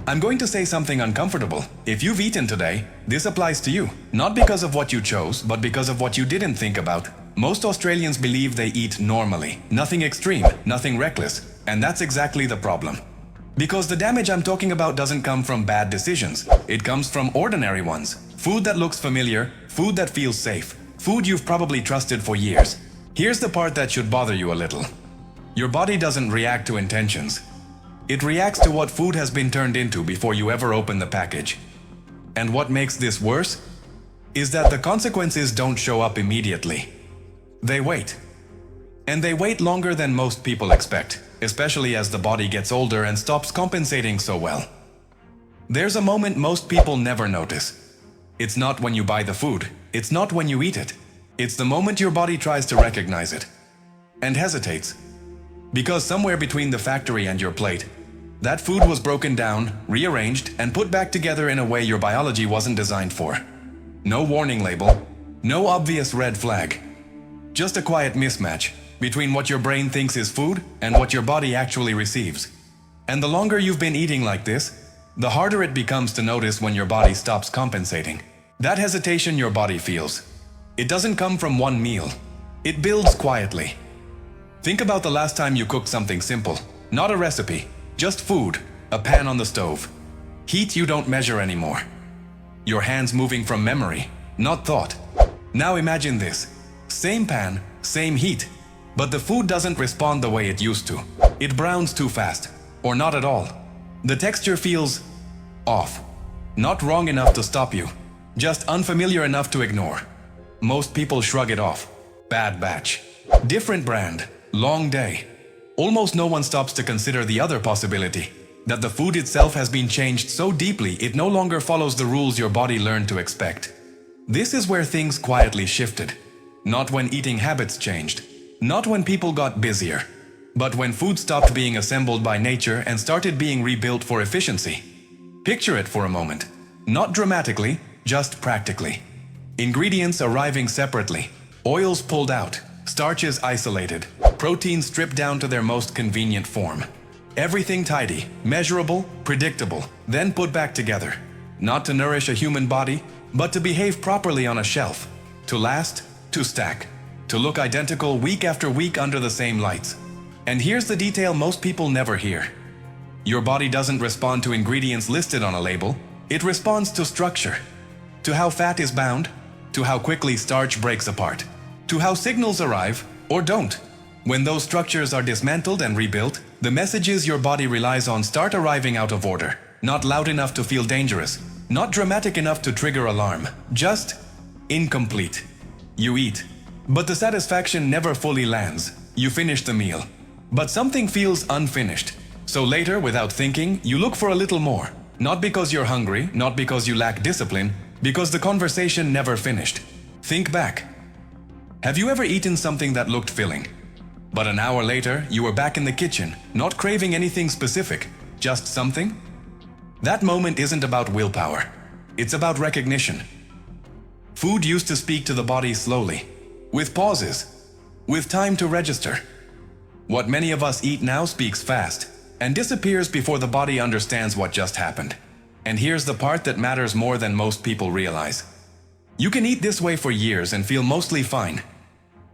I'm going to say something uncomfortable. If you've eaten today, this applies to you. Not because of what you chose, but because of what you didn't think about. Most Australians believe they eat normally. Nothing extreme, nothing reckless. And that's exactly the problem. Because the damage I'm talking about doesn't come from bad decisions. It comes from ordinary ones. Food that looks familiar, food that feels safe, food you've probably trusted for years. Here's the part that should bother you a little. Your body doesn't react to intentions. It reacts to what food has been turned into before you ever open the package. And what makes this worse is that the consequences don't show up immediately. They wait. And they wait longer than most people expect, especially as the body gets older and stops compensating so well. There's a moment most people never notice. It's not when you buy the food. It's not when you eat it. It's the moment your body tries to recognize it and hesitates. Because somewhere between the factory and your plate, that food was broken down, rearranged, and put back together in a way your biology wasn't designed for. No warning label, no obvious red flag. Just a quiet mismatch between what your brain thinks is food and what your body actually receives. And the longer you've been eating like this, the harder it becomes to notice when your body stops compensating. That hesitation your body feels, it doesn't come from one meal. It builds quietly. Think about the last time you cooked something simple. Not a recipe, just food, a pan on the stove. Heat you don't measure anymore. Your hands moving from memory, not thought. Now imagine this. Same pan, same heat, but the food doesn't respond the way it used to. It browns too fast, or not at all. The texture feels off. Not wrong enough to stop you, just unfamiliar enough to ignore. Most people shrug it off. Bad batch. Different brand. Long day. Almost no one stops to consider the other possibility, that the food itself has been changed so deeply it no longer follows the rules your body learned to expect. This is where things quietly shifted. Not when eating habits changed. Not when people got busier. But when food stopped being assembled by nature and started being rebuilt for efficiency. Picture it for a moment. Not dramatically, just practically. Ingredients arriving separately, oils pulled out, starches isolated, proteins stripped down to their most convenient form. Everything tidy, measurable, predictable, then put back together. Not to nourish a human body, but to behave properly on a shelf. To last, to stack, to look identical week after week under the same lights. And here's the detail most people never hear. Your body doesn't respond to ingredients listed on a label, it responds to structure. To how fat is bound, to how quickly starch breaks apart, to how signals arrive or don't. When those structures are dismantled and rebuilt, the messages your body relies on start arriving out of order. Not loud enough to feel dangerous, not dramatic enough to trigger alarm, just incomplete. You eat, but the satisfaction never fully lands. You finish the meal, but something feels unfinished. So later, without thinking, you look for a little more. Not because you're hungry, not because you lack discipline, because the conversation never finished. Think back. Have you ever eaten something that looked filling? But an hour later, you were back in the kitchen, not craving anything specific, just something? That moment isn't about willpower. It's about recognition. Food used to speak to the body slowly, with pauses, with time to register. What many of us eat now speaks fast, and disappears before the body understands what just happened. And here's the part that matters more than most people realize. You can eat this way for years and feel mostly fine.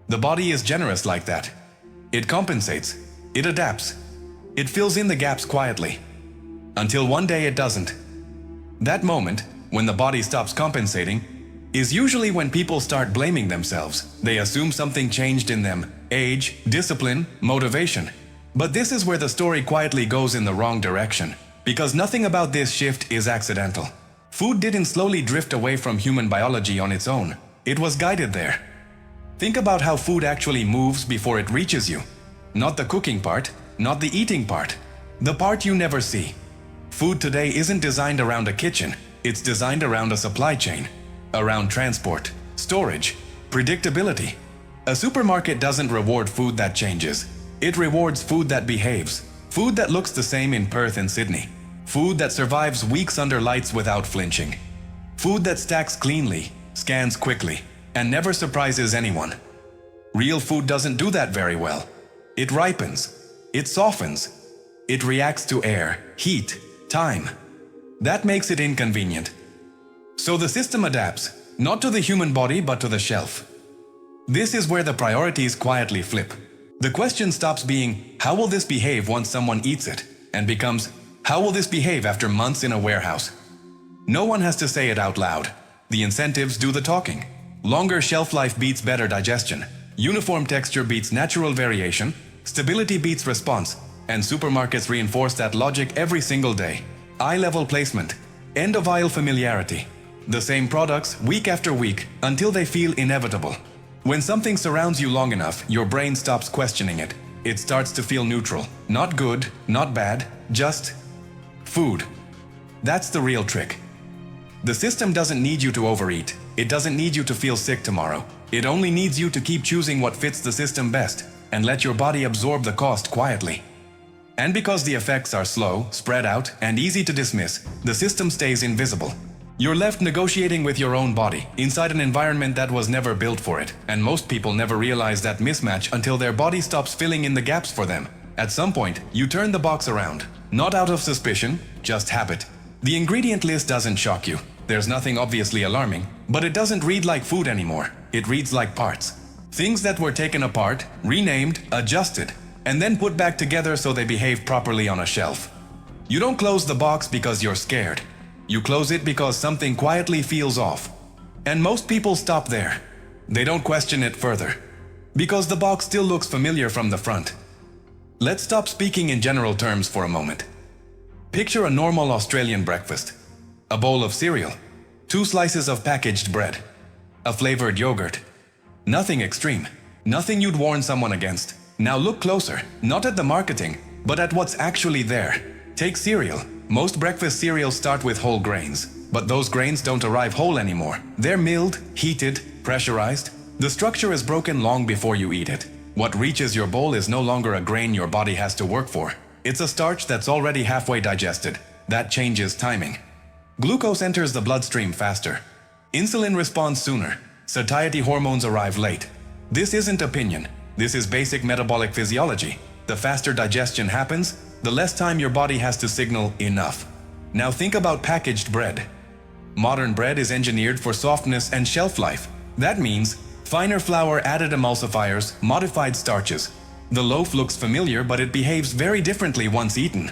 The body is generous like that. It compensates, it adapts, it fills in the gaps quietly. Until one day it doesn't. That moment, when the body stops compensating, is usually when people start blaming themselves. They assume something changed in them, age, discipline, motivation. But this is where the story quietly goes in the wrong direction. Because nothing about this shift is accidental. Food didn't slowly drift away from human biology on its own. It was guided there. Think about how food actually moves before it reaches you. Not the cooking part, not the eating part. The part you never see. Food today isn't designed around a kitchen. It's designed around a supply chain. Around transport, storage, predictability. A supermarket doesn't reward food that changes. It rewards food that behaves. Food that looks the same in Perth and Sydney. Food that survives weeks under lights without flinching. Food that stacks cleanly, scans quickly, and never surprises anyone. Real food doesn't do that very well. It ripens. It softens. It reacts to air, heat, time. That makes it inconvenient. So the system adapts, not to the human body but to the shelf. This is where the priorities quietly flip. The question stops being, how will this behave once someone eats it? And becomes, how will this behave after months in a warehouse? No one has to say it out loud. The incentives do the talking. Longer shelf life beats better digestion. Uniform texture beats natural variation. Stability beats response. And supermarkets reinforce that logic every single day. Eye-level placement. End-of-aisle familiarity. The same products week after week until they feel inevitable. When something surrounds you long enough, your brain stops questioning it. It starts to feel neutral. Not good, not bad, just food. That's the real trick. The system doesn't need you to overeat. It doesn't need you to feel sick tomorrow. It only needs you to keep choosing what fits the system best and let your body absorb the cost quietly. And because the effects are slow, spread out, and easy to dismiss, the system stays invisible. You're left negotiating with your own body, inside an environment that was never built for it, and most people never realize that mismatch until their body stops filling in the gaps for them. At some point, you turn the box around, not out of suspicion, just habit. The ingredient list doesn't shock you. There's nothing obviously alarming, but it doesn't read like food anymore. It reads like parts. Things that were taken apart, renamed, adjusted, and then put back together so they behave properly on a shelf. You don't close the box because you're scared. You close it because something quietly feels off. And most people stop there. They don't question it further. Because the box still looks familiar from the front. Let's stop speaking in general terms for a moment. Picture a normal Australian breakfast. A bowl of cereal. 2 slices of packaged bread. A flavored yogurt. Nothing extreme. Nothing you'd warn someone against. Now look closer, not at the marketing, but at what's actually there. Take cereal. Most breakfast cereals start with whole grains, but those grains don't arrive whole anymore. They're milled, heated, pressurized. The structure is broken long before you eat it. What reaches your bowl is no longer a grain your body has to work for. It's a starch that's already halfway digested. That changes timing. Glucose enters the bloodstream faster. Insulin responds sooner. Satiety hormones arrive late. This isn't opinion. This is basic metabolic physiology. The faster digestion happens, the less time your body has to signal enough. Now think about packaged bread. Modern bread is engineered for softness and shelf life. That means finer flour, added emulsifiers, modified starches. The loaf looks familiar, but it behaves very differently once eaten.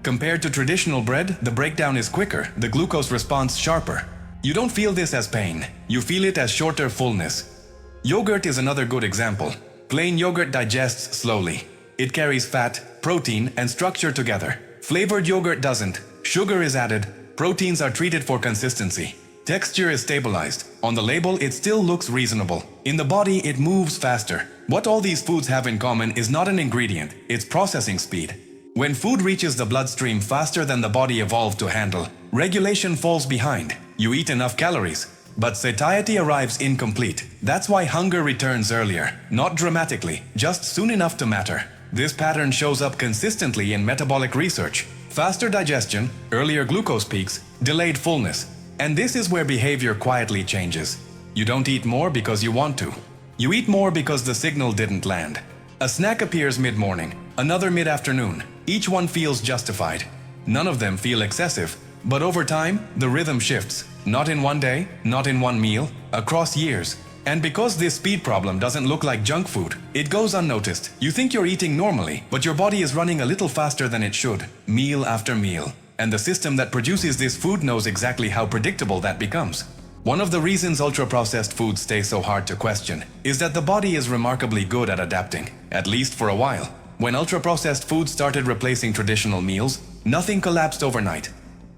Compared to traditional bread, the breakdown is quicker, the glucose response sharper. You don't feel this as pain, you feel it as shorter fullness. Yogurt is another good example. Plain yogurt digests slowly. It carries fat, protein, and structure together. Flavored yogurt doesn't. Sugar is added. Proteins are treated for consistency. Texture is stabilized. On the label, it still looks reasonable. In the body, it moves faster. What all these foods have in common is not an ingredient, it's processing speed. When food reaches the bloodstream faster than the body evolved to handle, regulation falls behind. You eat enough calories, but satiety arrives incomplete. That's why hunger returns earlier. Not dramatically, just soon enough to matter. This pattern shows up consistently in metabolic research. Faster digestion, earlier glucose peaks, delayed fullness. And this is where behavior quietly changes. You don't eat more because you want to. You eat more because the signal didn't land. A snack appears mid-morning, another mid-afternoon. Each one feels justified. None of them feel excessive. But over time, the rhythm shifts. Not in one day, not in one meal, across years. And because this speed problem doesn't look like junk food, it goes unnoticed. You think you're eating normally, but your body is running a little faster than it should, meal after meal. And the system that produces this food knows exactly how predictable that becomes. One of the reasons ultra-processed foods stay so hard to question is that the body is remarkably good at adapting, at least for a while. When ultra-processed foods started replacing traditional meals, nothing collapsed overnight.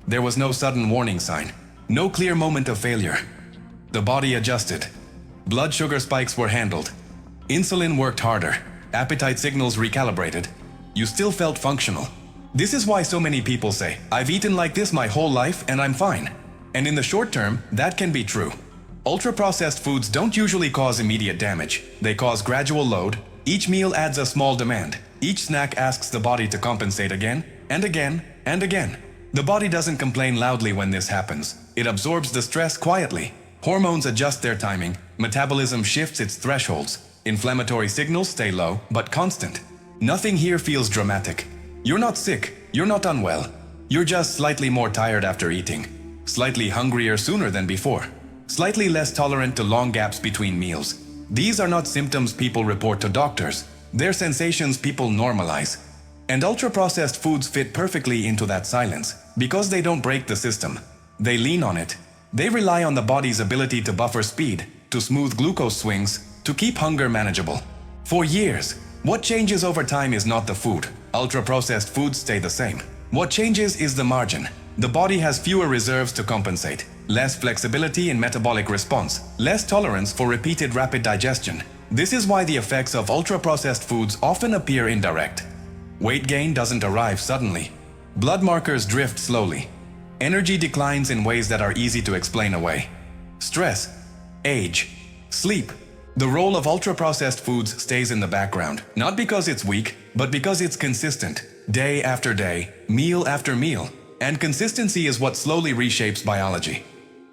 There was no sudden warning sign, no clear moment of failure. The body adjusted. Blood sugar spikes were handled. Insulin worked harder. Appetite signals recalibrated. You still felt functional. This is why so many people say, "I've eaten like this my whole life and I'm fine." And in the short term, that can be true. Ultra-processed foods don't usually cause immediate damage. They cause gradual load. Each meal adds a small demand. Each snack asks the body to compensate again, and again, and again. The body doesn't complain loudly when this happens. It absorbs the stress quietly. Hormones adjust their timing. Metabolism shifts its thresholds. Inflammatory signals stay low, but constant. Nothing here feels dramatic. You're not sick. You're not unwell. You're just slightly more tired after eating, slightly hungrier sooner than before, slightly less tolerant to long gaps between meals. These are not symptoms people report to doctors, they're sensations people normalize. And ultra-processed foods fit perfectly into that silence, because they don't break the system. They lean on it. They rely on the body's ability to buffer speed, to smooth glucose swings, to keep hunger manageable. For years, what changes over time is not the food. Ultra-processed foods stay the same. What changes is the margin. The body has fewer reserves to compensate, less flexibility in metabolic response, less tolerance for repeated rapid digestion. This is why the effects of ultra-processed foods often appear indirect. Weight gain doesn't arrive suddenly. Blood markers drift slowly. Energy declines in ways that are easy to explain away. Stress, age, sleep. The role of ultra-processed foods stays in the background, not because it's weak, but because it's consistent, day after day, meal after meal. And consistency is what slowly reshapes biology.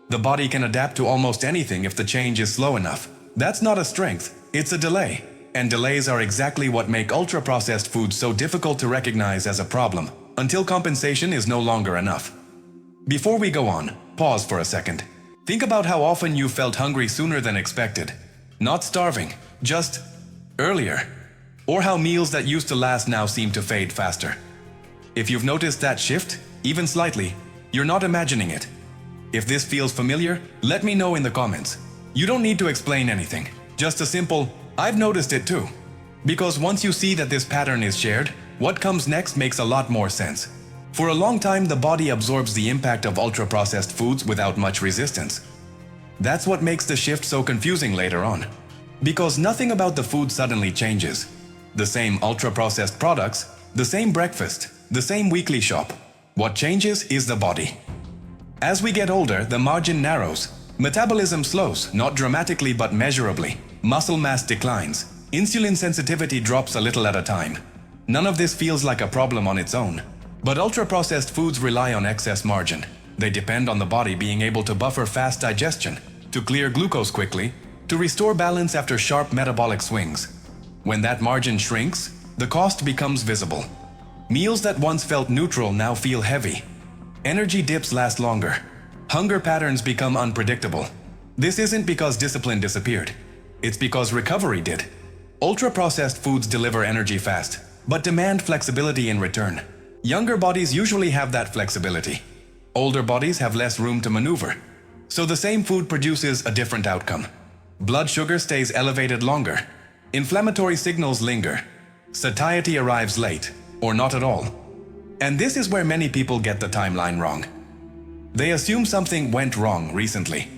The body can adapt to almost anything if the change is slow enough. That's not a strength, it's a delay. And delays are exactly what make ultra-processed foods so difficult to recognize as a problem, until compensation is no longer enough. Before we go on, pause for a second. Think about how often you felt hungry sooner than expected. Not starving, just earlier. Or how meals that used to last now seem to fade faster. If you've noticed that shift, even slightly, you're not imagining it. If this feels familiar, let me know in the comments. You don't need to explain anything, just a simple, "I've noticed it too." Because once you see that this pattern is shared, what comes next makes a lot more sense. For a long time, the body absorbs the impact of ultra-processed foods without much resistance. That's what makes the shift so confusing later on. Because nothing about the food suddenly changes. The same ultra-processed products, the same breakfast, the same weekly shop. What changes is the body. As we get older, the margin narrows. Metabolism slows, not dramatically but measurably. Muscle mass declines. Insulin sensitivity drops a little at a time. None of this feels like a problem on its own. But ultra-processed foods rely on excess margin. They depend on the body being able to buffer fast digestion, to clear glucose quickly, to restore balance after sharp metabolic swings. When that margin shrinks, the cost becomes visible. Meals that once felt neutral now feel heavy. Energy dips last longer. Hunger patterns become unpredictable. This isn't because discipline disappeared. It's because recovery did. Ultra-processed foods deliver energy fast, but demand flexibility in return. Younger bodies usually have that flexibility. Older bodies have less room to maneuver. So the same food produces a different outcome. Blood sugar stays elevated longer. Inflammatory signals linger. Satiety arrives late, or not at all. And this is where many people get the timeline wrong. They assume something went wrong recently.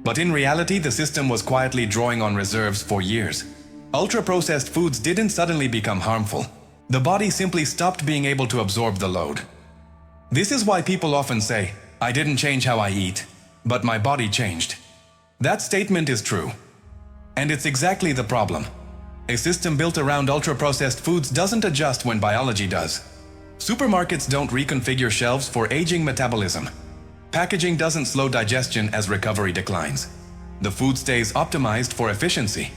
But in reality, the system was quietly drawing on reserves for years. Ultra-processed foods didn't suddenly become harmful. The body simply stopped being able to absorb the load. This is why people often say, "I didn't change how I eat, but my body changed." That statement is true. And it's exactly the problem. A system built around ultra-processed foods doesn't adjust when biology does. Supermarkets don't reconfigure shelves for aging metabolism. Packaging doesn't slow digestion as recovery declines. The food stays optimized for efficiency.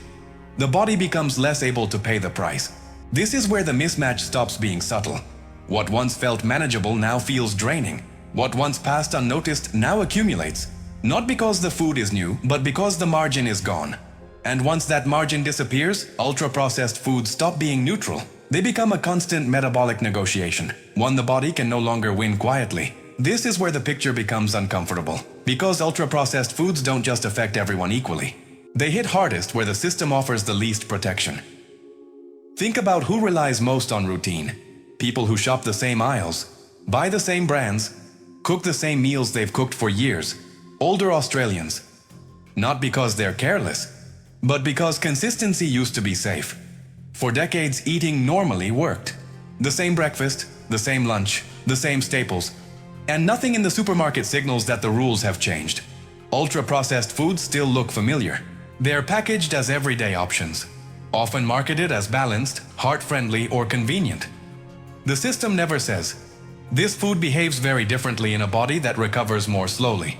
The body becomes less able to pay the price. This is where the mismatch stops being subtle. What once felt manageable now feels draining. What once passed unnoticed now accumulates. Not because the food is new, but because the margin is gone. And once that margin disappears, ultra-processed foods stop being neutral. They become a constant metabolic negotiation, one the body can no longer win quietly. This is where the picture becomes uncomfortable, because ultra-processed foods don't just affect everyone equally. They hit hardest where the system offers the least protection. Think about who relies most on routine. People who shop the same aisles, buy the same brands, cook the same meals they've cooked for years. Older Australians. Not because they're careless, but because consistency used to be safe. For decades, eating normally worked. The same breakfast, the same lunch, the same staples. And nothing in the supermarket signals that the rules have changed. Ultra-processed foods still look familiar. They're packaged as everyday options, often marketed as balanced, heart-friendly, or convenient. The system never says, "This food behaves very differently in a body that recovers more slowly."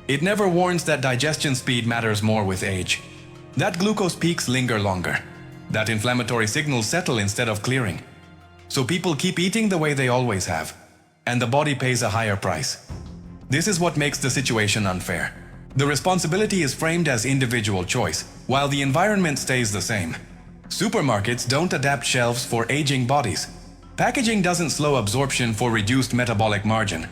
It never warns that digestion speed matters more with age, that glucose peaks linger longer, that inflammatory signals settle instead of clearing. So people keep eating the way they always have. and the body pays a higher price. This is what makes the situation unfair. The responsibility is framed as individual choice, while the environment stays the same. Supermarkets don't adapt shelves for aging bodies. Packaging doesn't slow absorption for reduced metabolic margin.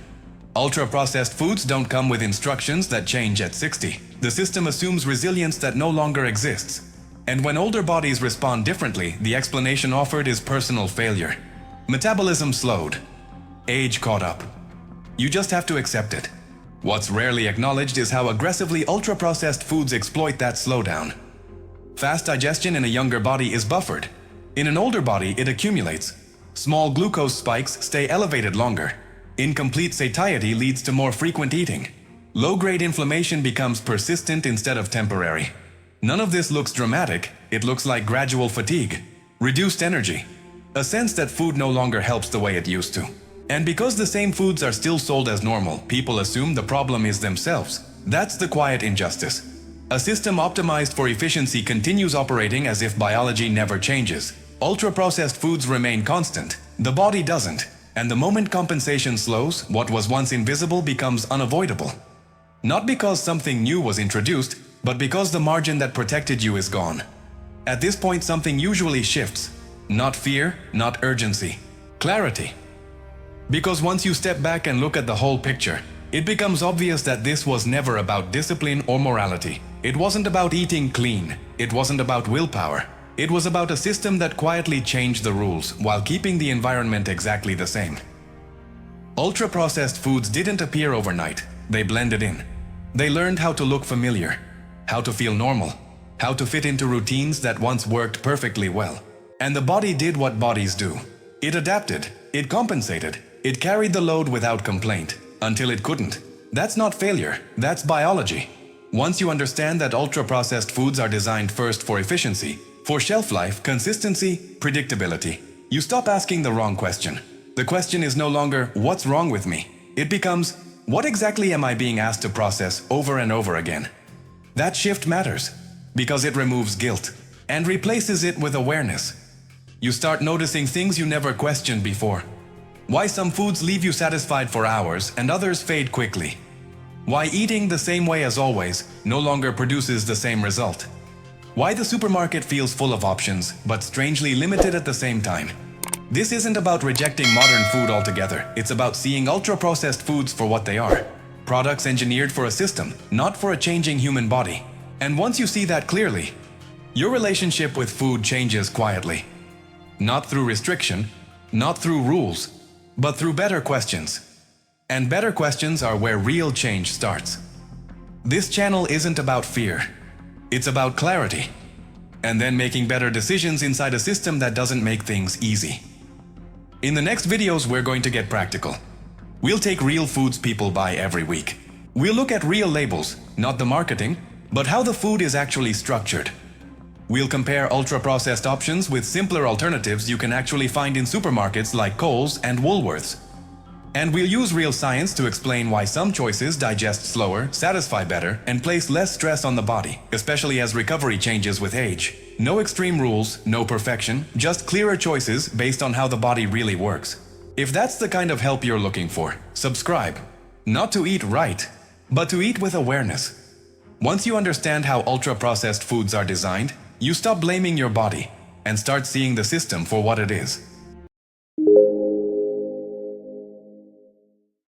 Ultra-processed foods don't come with instructions that change at 60. The system assumes resilience that no longer exists. And when older bodies respond differently, the explanation offered is personal failure. Metabolism slowed. Age caught up. You just have to accept it. What's rarely acknowledged is how aggressively ultra-processed foods exploit that slowdown. Fast digestion in a younger body is buffered. In an older body, it accumulates. Small glucose spikes stay elevated longer. Incomplete satiety leads to more frequent eating. Low-grade inflammation becomes persistent instead of temporary. None of this looks dramatic, it looks like gradual fatigue, reduced energy, a sense that food no longer helps the way it used to. And because the same foods are still sold as normal, people assume the problem is themselves. That's the quiet injustice. A system optimized for efficiency continues operating as if biology never changes. Ultra-processed foods remain constant, the body doesn't. And the moment compensation slows, what was once invisible becomes unavoidable. Not because something new was introduced, but because the margin that protected you is gone. At this point, something usually shifts. Not fear, not urgency. Clarity. Because once you step back and look at the whole picture, it becomes obvious that this was never about discipline or morality. It wasn't about eating clean. It wasn't about willpower. It was about a system that quietly changed the rules while keeping the environment exactly the same. Ultra-processed foods didn't appear overnight. They blended in. They learned how to look familiar, how to feel normal, how to fit into routines that once worked perfectly well. And the body did what bodies do. It adapted, it compensated, it carried the load without complaint, until it couldn't. That's not failure, that's biology. Once you understand that ultra-processed foods are designed first for efficiency, for shelf life, consistency, predictability, you stop asking the wrong question. The question is no longer, what's wrong with me? It becomes, what exactly am I being asked to process over and over again? That shift matters, because it removes guilt, and replaces it with awareness. You start noticing things you never questioned before. Why some foods leave you satisfied for hours and others fade quickly. Why eating the same way as always no longer produces the same result. Why the supermarket feels full of options, but strangely limited at the same time. This isn't about rejecting modern food altogether, it's about seeing ultra-processed foods for what they are. Products engineered for a system, not for a changing human body. And once you see that clearly, your relationship with food changes quietly. Not through restriction, not through rules, but through better questions. And better questions are where real change starts. This channel isn't about fear. It's about clarity. And then making better decisions inside a system that doesn't make things easy. In the next videos, we're going to get practical. We'll take real foods people buy every week. We'll look at real labels, not the marketing, but how the food is actually structured. We'll compare ultra-processed options with simpler alternatives you can actually find in supermarkets like Kohl's and Woolworths. And we'll use real science to explain why some choices digest slower, satisfy better, and place less stress on the body, especially as recovery changes with age. No extreme rules, no perfection, just clearer choices based on how the body really works. If that's the kind of help you're looking for, subscribe. Not to eat right, but to eat with awareness. Once you understand how ultra-processed foods are designed, you stop blaming your body and start seeing the system for what it is.